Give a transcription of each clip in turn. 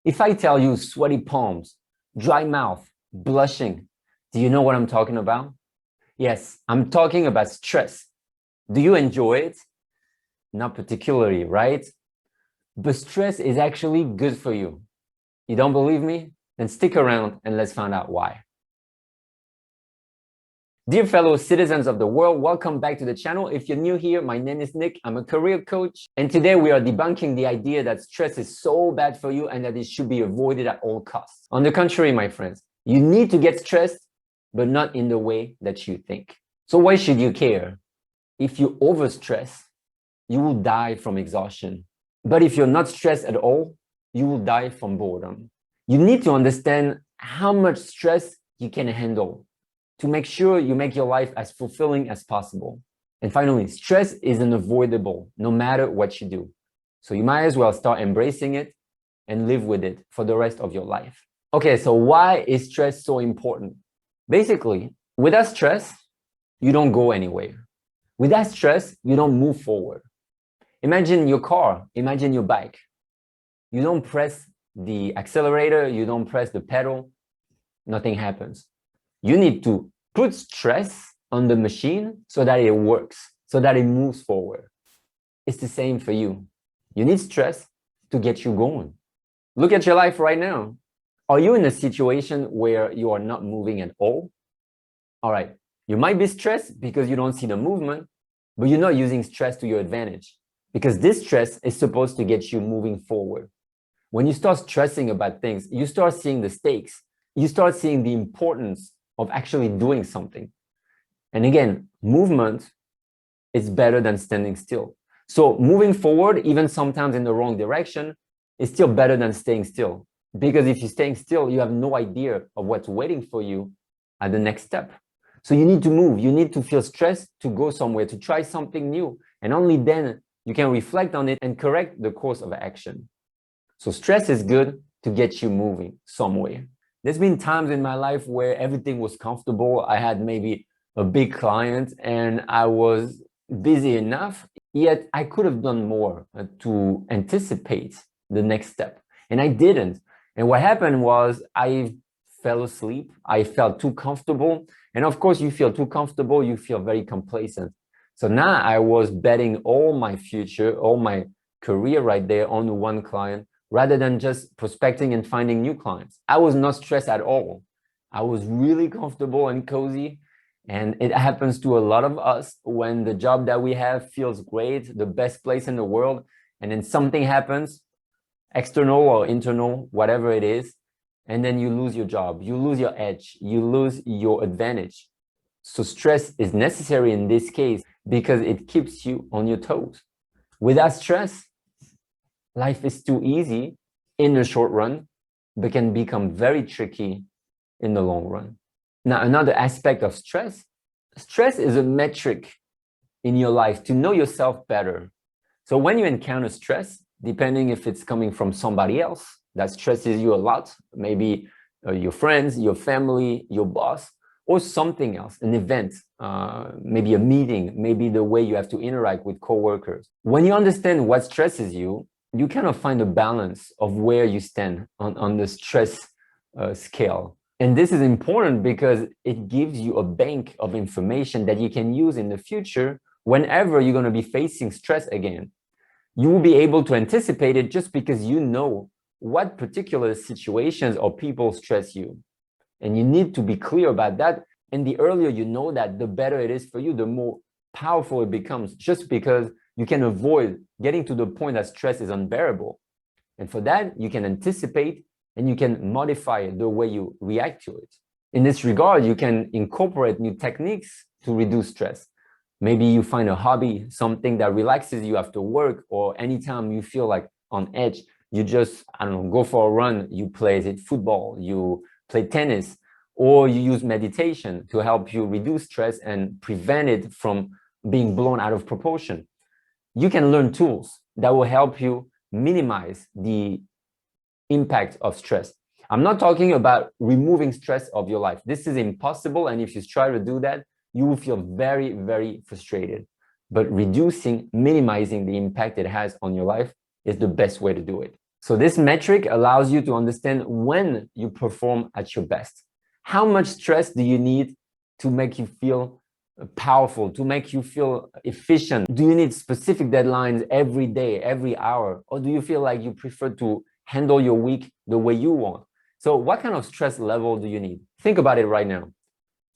If I tell you sweaty palms, dry mouth, blushing, do you know what I'm talking about? Yes, I'm talking about stress. Do you enjoy it? Not particularly, right? But stress is actually good for you. You don't believe me? Then stick around and let's find out why. Dear fellow citizens of the world, welcome back to the channel. If you're new here, my name is Nick. I'm a career coach. And today we are debunking the idea that stress is so bad for you and that it should be avoided at all costs. On the contrary, my friends, you need to get stressed, but not in the way that you think. So why should you care? If you overstress, you will die from exhaustion. But if you're not stressed at all, you will die from boredom. You need to understand how much stress you can handle to make sure you make your life as fulfilling as possible. And finally, stress is unavoidable no matter what you do. So you might as well start embracing it and live with it for the rest of your life. Okay, so why is stress so important? Basically, without stress, you don't go anywhere. Without stress, you don't move forward. Imagine your car, imagine your bike. You don't press the accelerator, you don't press the pedal, nothing happens. You need to put stress on the machine so that it works, so that it moves forward. It's the same for you. You need stress to get you going. Look at your life right now. Are you in a situation where you are not moving at all? All right, you might be stressed because you don't see the movement, but you're not using stress to your advantage because this stress is supposed to get you moving forward. When you start stressing about things, you start seeing the stakes. You start seeing the importance of actually doing something. And again, movement is better than standing still. So moving forward, even sometimes in the wrong direction, is still better than staying still. Because if you're staying still, you have no idea of what's waiting for you at the next step. So you need to move. You need to feel stressed to go somewhere, to try something new. And only then you can reflect on it and correct the course of action. So stress is good to get you moving somewhere. There's been times in my life where everything was comfortable. I had maybe a big client and I was busy enough, yet I could have done more to anticipate the next step. And I didn't. And what happened was I fell asleep. I felt too comfortable. And of course, you feel too comfortable, you feel very complacent. So now I was betting all my future, all my career right there on one client, rather than just prospecting and finding new clients. I was not stressed at all. I was really comfortable and cozy. And it happens to a lot of us when the job that we have feels great, the best place in the world, and then something happens, external or internal, whatever it is, and then you lose your job, you lose your edge, you lose your advantage. So stress is necessary in this case because it keeps you on your toes. Without stress, life is too easy in the short run, but can become very tricky in the long run. Now, another aspect of stress is a metric in your life to know yourself better. So when you encounter stress, depending if it's coming from somebody else that stresses you a lot, maybe your friends, your family, your boss, or something else, an event, maybe a meeting, maybe the way you have to interact with coworkers. When you understand what stresses you, you kind of find a balance of where you stand on the stress scale. And this is important because it gives you a bank of information that you can use in the future whenever you're going to be facing stress again. You will be able to anticipate it just because you know what particular situations or people stress you. And you need to be clear about that. And the earlier you know that, the better it is for you, the more powerful it becomes, just because you can avoid getting to the point that stress is unbearable. And for that, you can anticipate and you can modify the way you react to it. In this regard, you can incorporate new techniques to reduce stress. Maybe you find a hobby, something that relaxes you after work, or anytime you feel like on edge, you just, I don't know, go for a run, you play football, you play tennis, or you use meditation to help you reduce stress and prevent it from being blown out of proportion. You can learn tools that will help you minimize the impact of stress. I'm not talking about removing stress of your life. This is impossible. And if you try to do that, you will feel very, very frustrated. But reducing, minimizing the impact it has on your life is the best way to do it. So this metric allows you to understand when you perform at your best. How much stress do you need to make you feel powerful, to make you feel efficient? Do you need specific deadlines every day, every hour? Or do you feel like you prefer to handle your week the way you want? So what kind of stress level do you need? Think about it right now.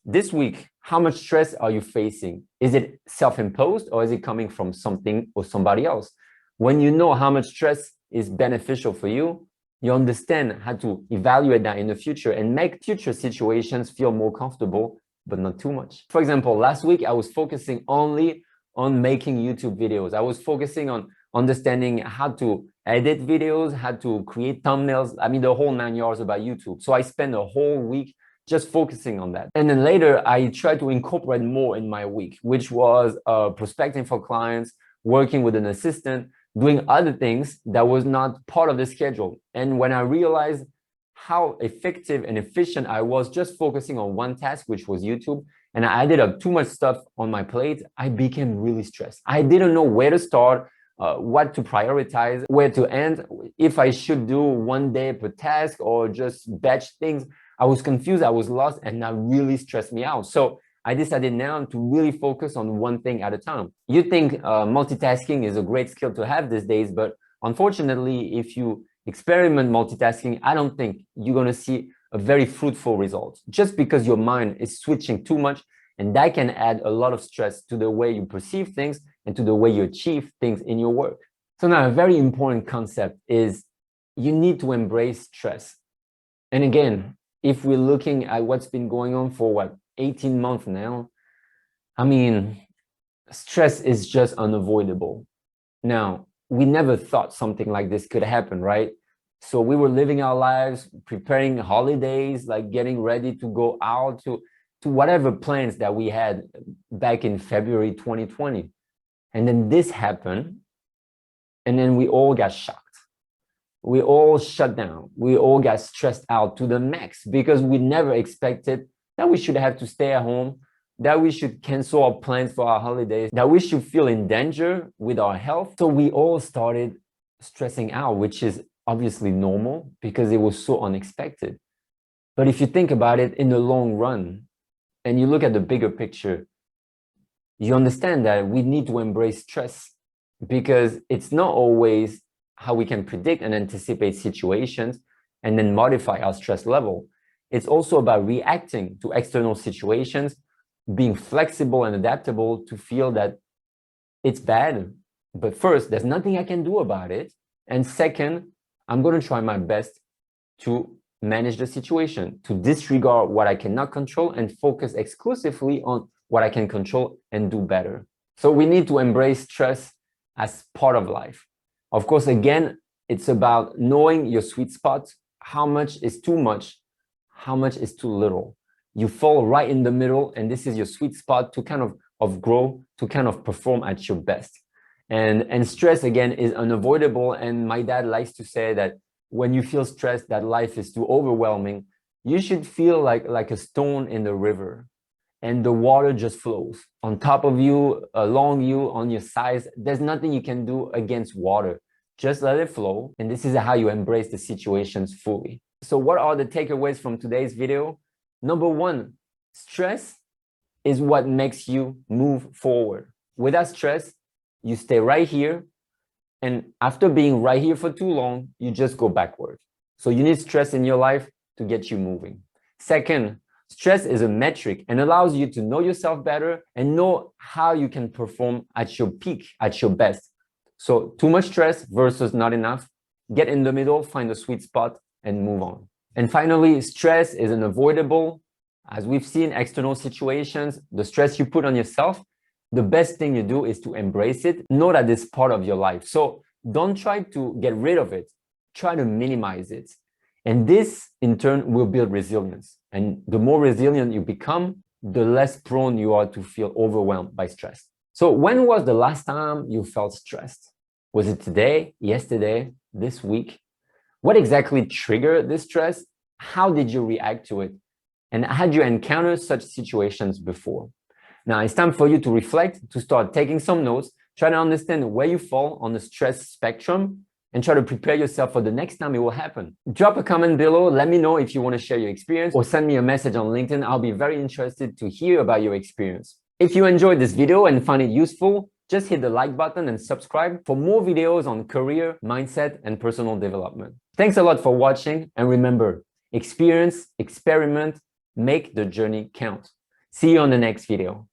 This week, how much stress are you facing? Is it self-imposed or is it coming from something or somebody else? When you know how much stress is beneficial for you, you understand how to evaluate that in the future and make future situations feel more comfortable, but not too much. For example, last week, I was focusing only on making YouTube videos. I was focusing on understanding how to edit videos, how to create thumbnails. I mean, the whole 9 yards about YouTube. So I spent a whole week just focusing on that. And then later, I tried to incorporate more in my week, which was prospecting for clients, working with an assistant, doing other things that was not part of the schedule. And when I realized how effective and efficient I was just focusing on one task, which was YouTube, and I added up too much stuff on my plate, I became really stressed. I didn't know where to start, what to prioritize, where to end, if I should do 1 day per task or just batch things. I was confused, I was lost, and that really stressed me out. So I decided now to really focus on one thing at a time. You think multitasking is a great skill to have these days, but unfortunately, if you experiment multitasking, I don't think you're going to see a very fruitful result just because your mind is switching too much, and that can add a lot of stress to the way you perceive things and to the way you achieve things in your work. So now a very important concept is you need to embrace stress. And again, if we're looking at what's been going on for 18 months now, I mean, stress is just unavoidable. Now, we never thought something like this could happen, right? So we were living our lives, preparing holidays, like getting ready to go out to whatever plans that we had back in February 2020. And then this happened, and then we all got shocked. We all shut down. We all got stressed out to the max because we never expected that we should have to stay at home, that we should cancel our plans for our holidays, that we should feel in danger with our health. So we all started stressing out, which is obviously normal because it was so unexpected. But if you think about it in the long run and you look at the bigger picture, you understand that we need to embrace stress because it's not always how we can predict and anticipate situations and then modify our stress level. It's also about reacting to external situations, being flexible and adaptable to feel that it's bad. But first, there's nothing I can do about it. And second, I'm going to try my best to manage the situation, to disregard what I cannot control and focus exclusively on what I can control and do better. So we need to embrace stress as part of life. Of course, again, it's about knowing your sweet spot. How much is too much? How much is too little? You fall right in the middle, and this is your sweet spot to kind of grow, to kind of perform at your best. And stress, again, is unavoidable. And my dad likes to say that when you feel stressed, that life is too overwhelming, you should feel like a stone in the river, and the water just flows on top of you, along you, on your sides. There's nothing you can do against water. Just let it flow. And this is how you embrace the situations fully. So what are the takeaways from today's video? Number one, stress is what makes you move forward. Without stress, you stay right here. And after being right here for too long, you just go backward. So you need stress in your life to get you moving. Second, stress is a metric and allows you to know yourself better and know how you can perform at your peak, at your best. So too much stress versus not enough. Get in the middle, find a sweet spot, and move on. And finally, stress is unavoidable. As we've seen, external situations, the stress you put on yourself, the best thing you do is to embrace it. Know that it's part of your life. So don't try to get rid of it. Try to minimize it. And this, in turn, will build resilience. And the more resilient you become, the less prone you are to feel overwhelmed by stress. So when was the last time you felt stressed? Was it today, yesterday, this week? What exactly triggered this stress? How did you react to it? And had you encountered such situations before? Now it's time for you to reflect, to start taking some notes, try to understand where you fall on the stress spectrum, and try to prepare yourself for the next time it will happen. Drop a comment below. Let me know if you want to share your experience, or send me a message on LinkedIn. I'll be very interested to hear about your experience. If you enjoyed this video and find it useful, just hit the like button and subscribe for more videos on career, mindset, and personal development. Thanks a lot for watching, and remember, experience, experiment, make the journey count. See you on the next video.